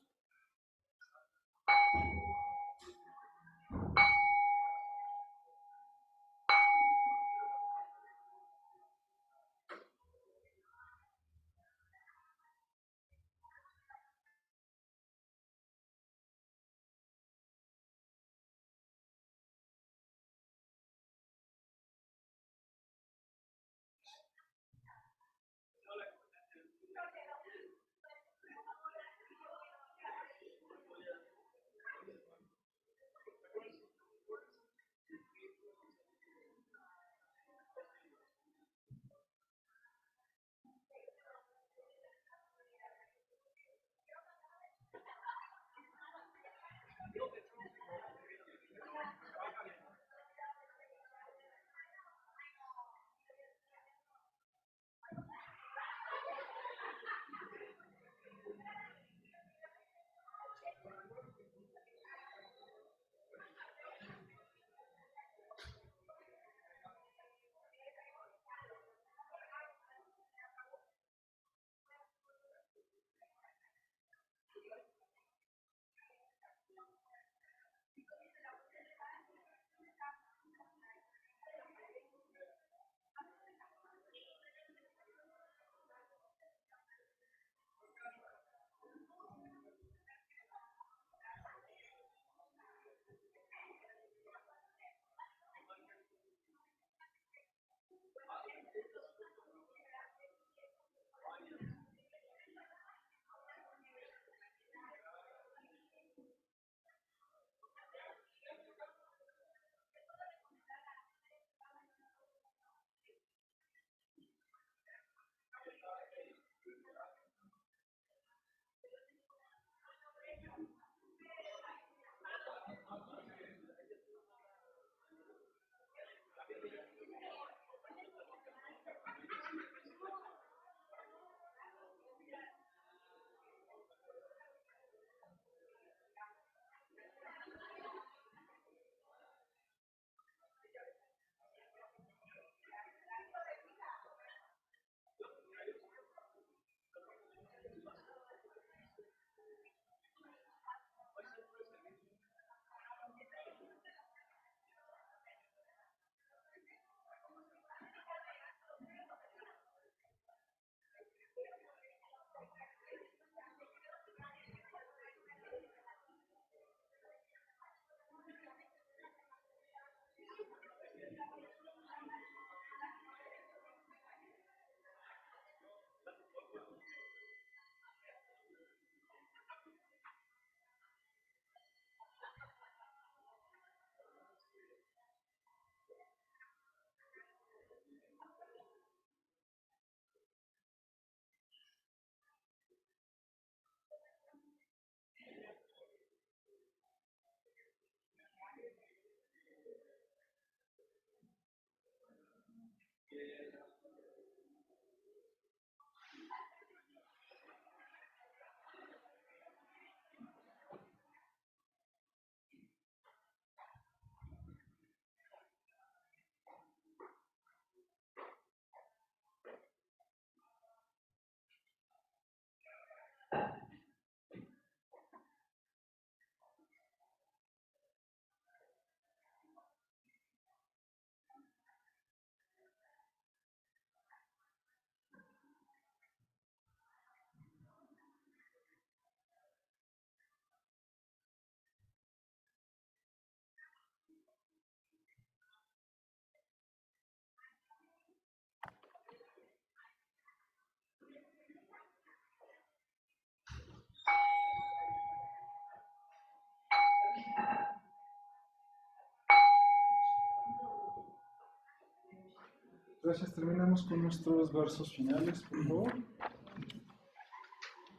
Gracias. Terminamos con nuestros versos finales, por favor.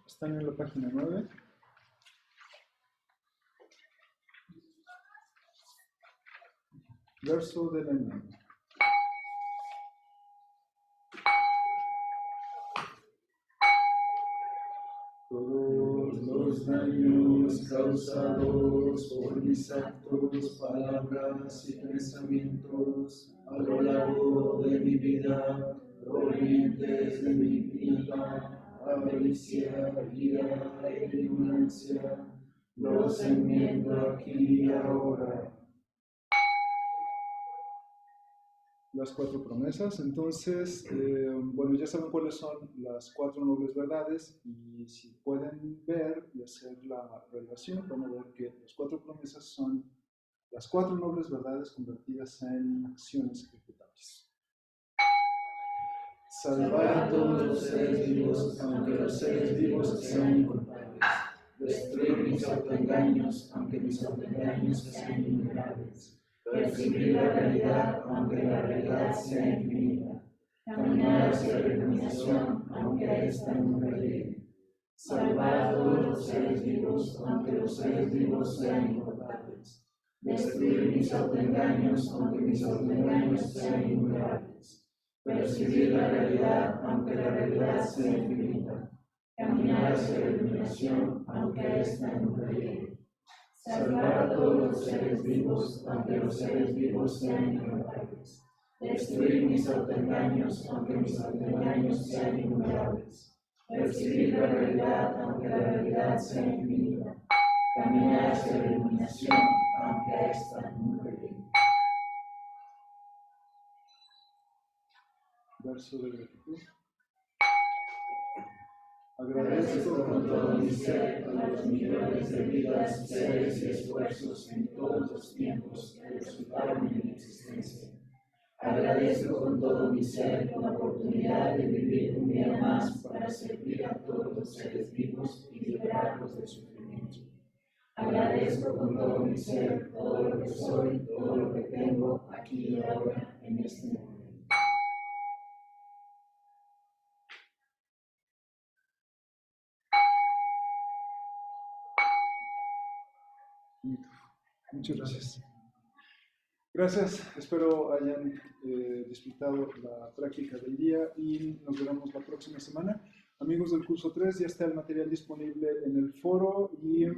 Están en la página 9. Verso de la enmienda. Todos los daños causados por mis actos, palabras y pensamientos a lo largo de mi vida, provenientes de mi vida, avaricia, ira e ignorancia, los enmiendo aquí y ahora. Las 4 promesas. Entonces, bueno, ya saben cuáles son las 4 nobles verdades, y si pueden ver y hacer la relación, van a ver que las 4 promesas son las 4 nobles verdades convertidas en acciones ejecutables. Salvar a todos los seres vivos, aunque los seres vivos sean inculpables. Destruir mis autoengaños, aunque mis autoengaños sean innumerables. Percibir la realidad, aunque la realidad sea infinita. Caminar hacia la iluminación, aunque esta nunca llegue. Salvar a todos los seres vivos, aunque los seres vivos sean inculpables. Destruir mis autoengaños, aunque mis autoengaños sean innumerables. Percibir la realidad, aunque la realidad sea infinita. Caminar hacia la iluminación, aunque esta nunca llegue. Salvar a todos los seres vivos, aunque los seres vivos sean innumerables. Destruir mis autoengaños, aunque mis autoengaños sean innumerables. Percibir la realidad, aunque la realidad sea infinita. Caminar hacia la iluminación, aunque esta nunca llegue. Verso de gratitud. Agradezco con todo mi ser a los millones de vidas, seres y esfuerzos en todos los tiempos que resultaron en mi existencia. Agradezco con todo mi ser la oportunidad de vivir un día más para servir a todos los seres vivos y liberarlos del sufrimiento. Agradezco con todo mi ser todo lo que soy, todo lo que tengo aquí y ahora en este momento. Muchas gracias. Gracias, espero hayan disfrutado la práctica del día y nos veremos la próxima semana. Amigos del curso 3, ya está el material disponible en el foro, y a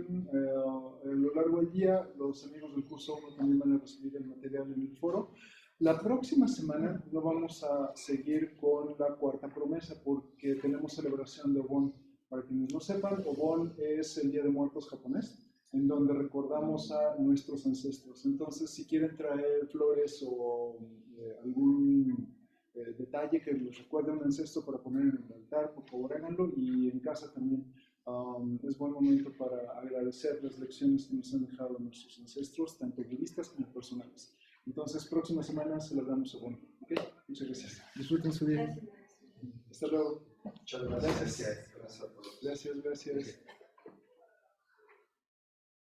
lo largo del día los amigos del curso 1 también van a recibir el material en el foro. La próxima semana no vamos a seguir con la 4ª promesa porque tenemos celebración de Obon. Para quienes no sepan, Obon es el Día de Muertos japonés, en donde recordamos a nuestros ancestros. Entonces, si quieren traer flores o algún detalle que les recuerde a un ancestro para poner en el altar, por favor háganlo, y en casa también es buen momento para agradecer las lecciones que nos han dejado nuestros ancestros, tanto budistas como personales. Entonces, próxima semana celebramos Obon. ¿Okay? Muchas gracias. Disfruten su día. Hasta luego. Muchas gracias. Gracias a todos. Gracias.